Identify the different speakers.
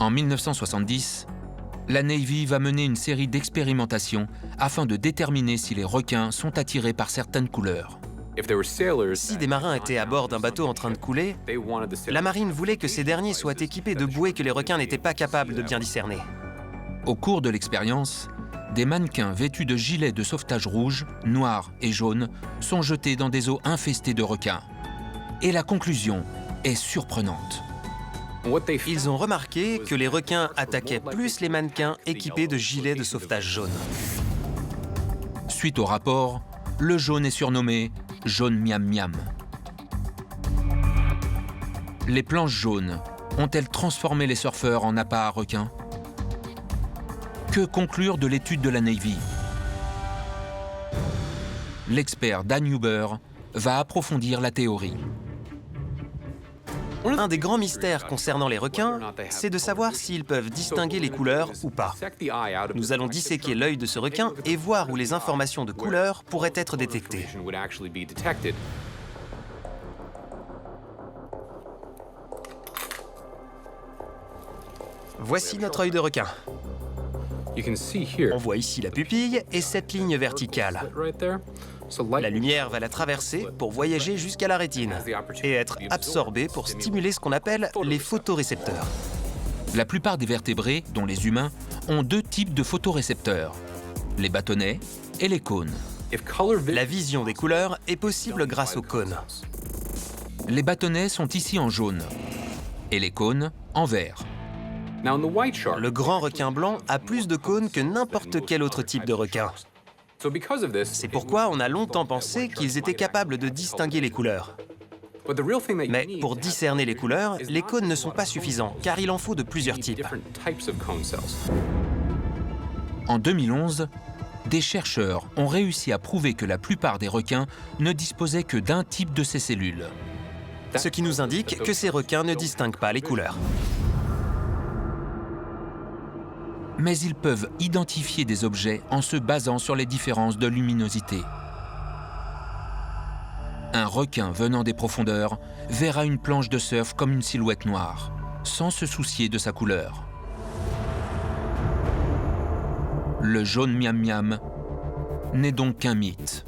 Speaker 1: En 1970, la Navy va mener une série d'expérimentations afin de déterminer si les requins sont attirés par certaines couleurs.
Speaker 2: Si des marins étaient à bord d'un bateau en train de couler, la marine voulait que ces derniers soient équipés de bouées que les requins n'étaient pas capables de bien discerner.
Speaker 1: Au cours de l'expérience, des mannequins vêtus de gilets de sauvetage rouges, noirs et jaunes sont jetés dans des eaux infestées de requins. Et la conclusion est surprenante.
Speaker 2: Ils ont remarqué que les requins attaquaient plus les mannequins équipés de gilets de sauvetage jaunes.
Speaker 1: Suite au rapport, le jaune est surnommé « jaune miam miam ». Les planches jaunes ont-elles transformé les surfeurs en appâts à requins? Que conclure de l'étude de la Navy? L'expert Dan Huber va approfondir la théorie.
Speaker 2: Un des grands mystères concernant les requins, c'est de savoir s'ils peuvent distinguer les couleurs ou pas. Nous allons disséquer l'œil de ce requin et voir où les informations de couleur pourraient être détectées. Voici notre œil de requin. On voit ici la pupille et cette ligne verticale. La lumière va la traverser pour voyager jusqu'à la rétine et être absorbée pour stimuler ce qu'on appelle les photorécepteurs.
Speaker 1: La plupart des vertébrés, dont les humains, ont deux types de photorécepteurs, les bâtonnets et les cônes.
Speaker 2: La vision des couleurs est possible grâce aux cônes.
Speaker 1: Les bâtonnets sont ici en jaune et les cônes en vert.
Speaker 2: Le grand requin blanc a plus de cônes que n'importe quel autre type de requin. C'est pourquoi on a longtemps pensé qu'ils étaient capables de distinguer les couleurs. Mais pour discerner les couleurs, les cônes ne sont pas suffisants, car il en faut de plusieurs types.
Speaker 1: En 2011, des chercheurs ont réussi à prouver que la plupart des requins ne disposaient que d'un type de ces cellules.
Speaker 2: Ce qui nous indique que ces requins ne distinguent pas les couleurs.
Speaker 1: Mais ils peuvent identifier des objets en se basant sur les différences de luminosité. Un requin venant des profondeurs verra une planche de surf comme une silhouette noire, sans se soucier de sa couleur. Le jaune miam miam n'est donc qu'un mythe.